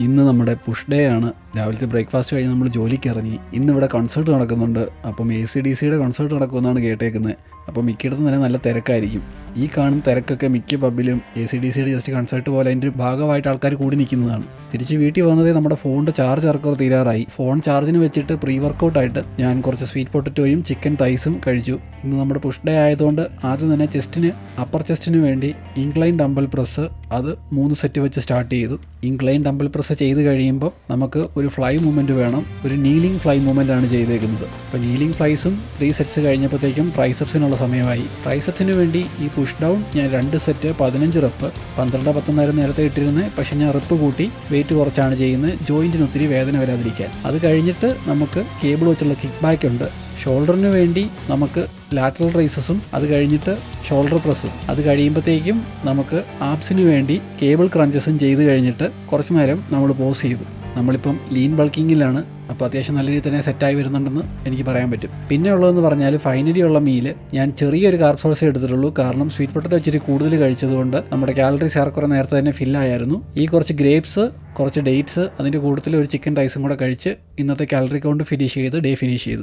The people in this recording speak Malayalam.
ഇന്ന് നമ്മുടെ പുഷ് ഡേ ആണ്. രാവിലത്തെ ബ്രേക്ക്ഫാസ്റ്റ് കഴിഞ്ഞ് നമ്മൾ ജോലിക്ക് ഇറങ്ങി. ഇന്നിവിടെ കൺസേർട്ട് നടക്കുന്നുണ്ട്. അപ്പം AC/DC കൺസേർട്ട് നടക്കുമെന്നാണ് കേട്ടേക്കുന്നത്. അപ്പം മിക്കയിടത്തും തന്നെ നല്ല തിരക്കായിരിക്കും. ഈ കാണുന്ന തിരക്കൊക്കെ മിക്ക പബ്ബിലും AC/DC ജസ്റ്റ് കൺസേർട്ട് പോലെ അതിൻ്റെ ഭാഗമായിട്ട് ആൾക്കാർ കൂടി നിൽക്കുന്നതാണ്. തിരിച്ച് വീട്ടിൽ വന്നതേ നമ്മുടെ ഫോണിൻ്റെ ചാർജ് ഇറക്കുക തീരാറായി. ഫോൺ ചാർജിന് വെച്ചിട്ട് പ്രീ വർക്കൗട്ടായിട്ട് ഞാൻ കുറച്ച് സ്വീറ്റ് പൊട്ടറ്റോയും ചിക്കൻ തൈസും കഴിച്ചു. ഇന്ന് നമ്മുടെ പുഷ് ഡേ ആയതുകൊണ്ട് ആദ്യം തന്നെ ചെസ്റ്റിന് അപ്പർ ചെസ്റ്റിന് വേണ്ടി ഇൻക്ലൈൻ ഡംബൽ പ്രസ് അത് 3 സെറ്റ് വെച്ച് സ്റ്റാർട്ട് ചെയ്തു. ഇൻക്ലൈൻ ഡംബൽ പ്രസ് ചെയ്ത് കഴിയുമ്പോൾ നമുക്ക് ഒരു ഫ്ലൈ മൂവ്മെൻറ്റ് വേണം. ഒരു നീലിംഗ് ഫ്ലൈ മൂവ്മെൻ്റ് ആണ് ചെയ്തേക്കുന്നത്. അപ്പോൾ നീലിംഗ് ഫ്ലൈസും 3 സെറ്റ്സ് കഴിഞ്ഞപ്പോഴത്തേക്കും ട്രൈസെപ്സിനുള്ള സമയമായി. ട്രൈസെപ്സിന് വേണ്ടി ഈ പുഷ് ഡൗൺ ഞാൻ 2 സെറ്റ് 15 റെപ്പ് 12-10 നേരത്തെ ഇട്ടിരുന്നത്. പക്ഷേ ഞാൻ റെപ്പ് കൂട്ടി വെയിറ്റ് കുറച്ചാണ് ചെയ്യുന്നത്, ജോയിൻറ്റിന് ഒത്തിരി വേദന വരാതിരിക്കാൻ. അത് കഴിഞ്ഞിട്ട് നമുക്ക് കേബിൾ വെച്ചുള്ള കിക്ക് ബാക്ക് ഉണ്ട്. ഷോൾഡറിന് വേണ്ടി നമുക്ക് ലാറ്ററൽ റൈസസും അത് കഴിഞ്ഞിട്ട് ഷോൾഡർ പ്രസ്സും അത് കഴിയുമ്പോഴത്തേക്കും നമുക്ക് ആപ്സിന് വേണ്ടി കേബിൾ ക്രഞ്ചസും ചെയ്ത് കഴിഞ്ഞിട്ട് കുറച്ച് നേരം നമ്മൾ പോസ് ചെയ്തു. നമ്മളിപ്പം ലീൻ ബൾക്കിങ്ങിലാണ്. അപ്പോൾ അത്യാവശ്യം നല്ല രീതിയിൽ തന്നെ സെറ്റായി വരുന്നുണ്ടെന്ന് എനിക്ക് പറയാൻ പറ്റും. പിന്നെ ഉള്ളതെന്ന് പറഞ്ഞാൽ ഫൈനലി ഉള്ള മീല് ഞാൻ ചെറിയൊരു കാർബ് സോഴ്സേ എടുത്തിട്ടുള്ളൂ. കാരണം സ്വീറ്റ് പൊട്ടറ്റോ ഇച്ചിരി കൂടുതൽ കഴിച്ചതുകൊണ്ട് നമ്മുടെ കാലറീസ് ഏറെക്കുറെ നേരത്തെ തന്നെ ഫില്ലായിരുന്നു. ഈ കുറച്ച് ഗ്രേപ്സ്, കുറച്ച് ഡേറ്റ്സ്, അതിൻ്റെ കൂട്ടത്തിൽ ഒരു ചിക്കൻ റൈസും കൂടെ കഴിച്ച് ഇന്നത്തെ കാലറി കൗണ്ട് ഫിനിഷ് ചെയ്ത് ഡേ ഫിനിഷ് ചെയ്തു.